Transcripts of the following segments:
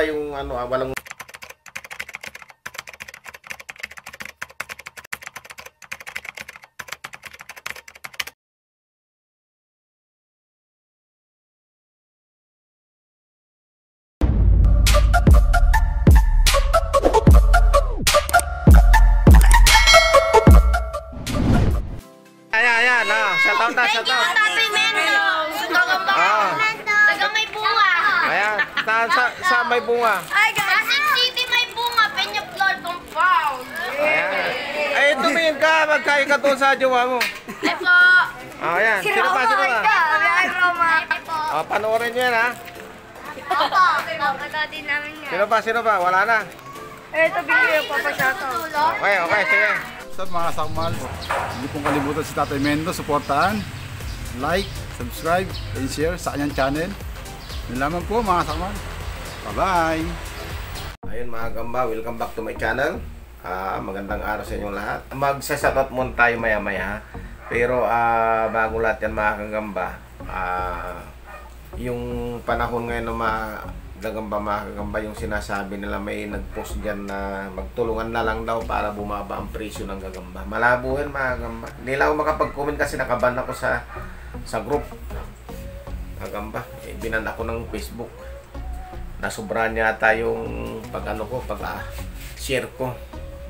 magagamba yung ano, walang ayan, shoutout na, shoutout. Tatay Mendo. Gagamba taga may bunga. Ayan, sa may bunga. Ay, Pasig City may bunga. Peña Flor Compound. Ayan. Ay, tumingin ka, magkain ka doon sa jowa mo. Ay po. Ayan, sino pa? Ay, Roma. Panoorin nyo yan, ha? Opo. Kapatid din namin yan. Sino pa? Wala na. Ito, bigyan pa pa shoutout. Okay, sige. Sa mga sakmal, hindi pong kalimutan si Tatay Mendo, suportahan, like, subscribe, and share sa kanyang channel. Yun lamang po mga sakmal. Bye-bye! Ayun mga gamba, welcome back to my channel. Magandang araw sa inyong lahat. Magsasatot muna tayo maya-maya, ha? Pero bago lahat yan mga kagamba, yung panahon ngayon ng mga kagamba, yung sinasabi nila, may nag-post dyan na magtulungan na lang daw para bumaba ang presyo ng gagamba. Malabo yan mga kagamba. Hindi lang ako makapag-comment kasi nakaban ako sa group kagamba. Binan ako ng Facebook. Nasobrahan yata yung pag-share ko.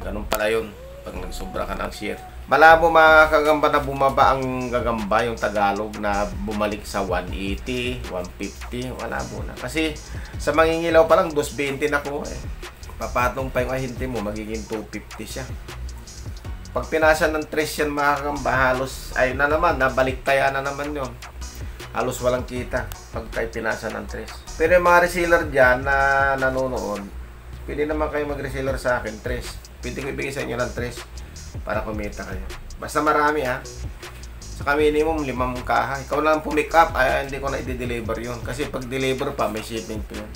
Ganun pala yun. Pag nagsobra ka ng share. Malabo mga kagamba na bumaba ang gagamba, yung Tagalog na bumalik sa 180, 150, malabo na. Kasi sa mangingilaw pa lang, 220 na ko eh. Papatong pa yung ahinti mo, magiging 250 siya. Pag pinasa ng 3 yan mga kagamba, halos, ay na naman, nabaliktaya na naman yun. Halos walang kita pag kayo pinasa ng 3. Pero yung mga reseller dyan na nanonood, pwede naman kayo mag-reseller sa akin, 3. Pwede ko ibigay sa inyo ng 3. Para kumita kayo. Basta marami ha. Saka minimum 5 kaha. Ikaw lang pumick up, ay hindi ko na i-deliver yun. Kasi pag deliver pa, may shipping pa yun.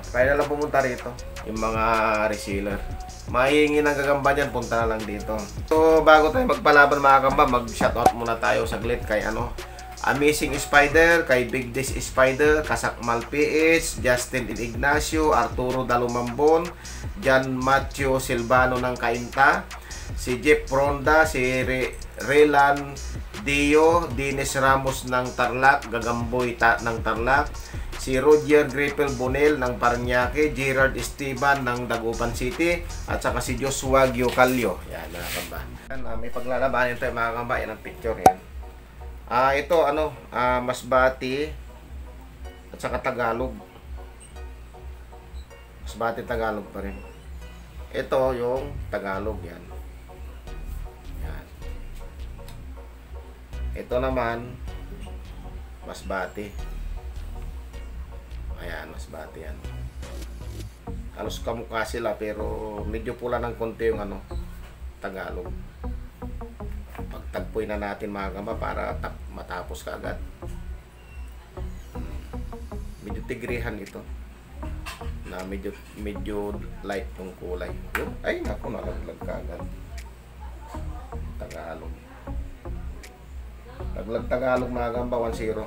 Kaya na lang pumunta rito. Yung mga reseller. Mahihingi ng gagamba dyan, punta na lang dito. So bago tayo magpalaban mga gamba, mag-shoutout muna tayo saglit kay Amazing Spider, kay Big Dish Spider, Kasakmal PH, Justin Ignacio, Arturo Dalumambon, John Matthew Silvano ng Kainta, si Jeff Ronda, si Relan Dio, Dines Ramos ng Tarlac, Gagamboy ng Tarlac, si Roger Gripel Bonel ng Paranaque, Gerard Esteban ng Dagupan City, at saka si Joshua Giocalio. Yan mga kamba. May paglalabanan tayo mga kamba. Yan ang picture yan. Ito Masbati at saka Tagalog. Masbati Tagalog pa rin. Ito yung Tagalog yan. Yan. Ito naman Masbati. Ayan, Masbati yan. Halos kamukha sila pero medyo pula ng konti yung Tagalog. Pagtagpuin na natin mga kamba para matapos ka agad. Medyo tigrihan ito. Na medyo light yung kulay. Ay naku, nalaglag ka agad. Tagalog. Laglag Tagalog mga kamba, 1-0.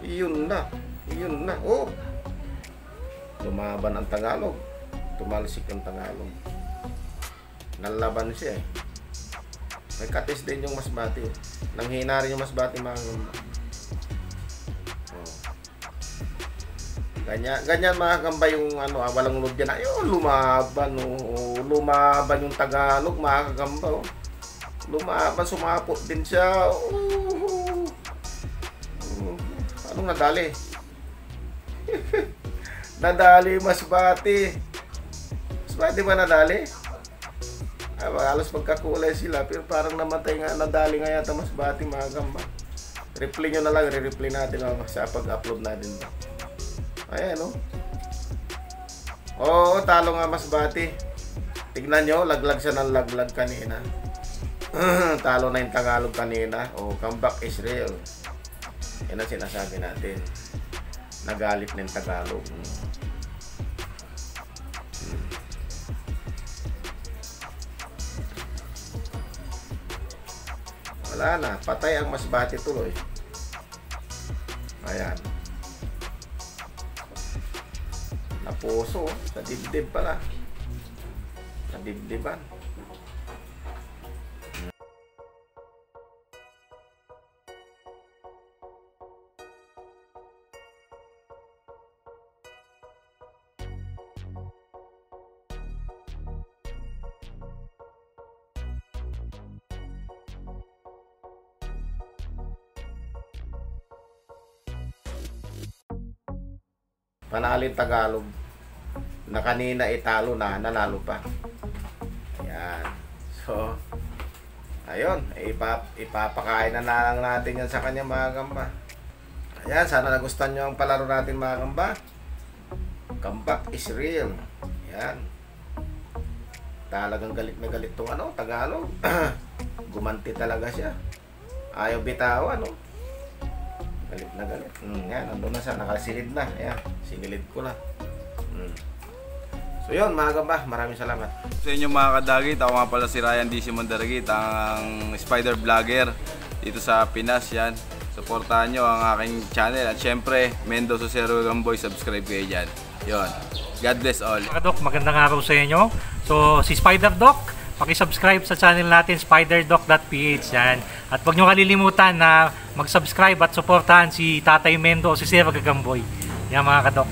Yun na. Oh! Lumaban ang Tagalog. Tumalsik ang Tagalog. Nalaban siya eh. May katis din yung Masbati. Nanghina rin yung Masbati mga gamba. Oh. Ganyan mga gamba yung walang load dyan. Ayun, lumaban yung Tagalog mga gamba. Oh. Lumaban, sumapot din siya. Anong nadali? Nadali Masbati. Masbati ba nadali? Halos magkakulay sila pero parang namatay nga, nadali nga yata Masbati mga gamba. Replay nyo na lang, re-replay natin sa pag-upload natin. Ayan Oo, talo nga Masbati. Tignan nyo, laglag siya ng laglag kanina. Talo na yung Tagalog kanina. Comeback is real. Yan ang sinasabi natin. Nagalit na yung Tagalog. Wala na, patay ang Masbati tuloy. Ayan. puso, sa dibdib pala. Sa dibdiban. Panalin Tagalog na kanina italo na, nanalo pa. Ayan. So, ayun, ipapakain na lang natin yan sa kanya mga gamba. Ayan, sana nagustuhan nyo ang palaro natin mga gamba. Comeback is real. Ayan. Talagang galit na galit tong Tagalog. Gumanti talaga siya. Ayaw bitawan, no? Galit na galit. Yan, nandun na siya. Nakasilid na. Ayan, sinilid ko na. So yun, mga gamba, maraming salamat. Sa inyo mga kadagit, ako nga pala si Ryan D. Simondaragit, ang spider vlogger dito sa Pinas. Yan, supportahan nyo ang aking channel. At syempre, Mendo Susero Gamboy, subscribe kayo dyan. Yun, God bless all. Mga Doc, magandang araw sa inyo. So, si Spider Doc, paki-subscribe sa channel natin, spiderdoc.ph yan. At huwag nyo kalilimutan na mag-subscribe at supportahan si Tatay Mendo o si Sir Gagamboy. Yan mga kadok.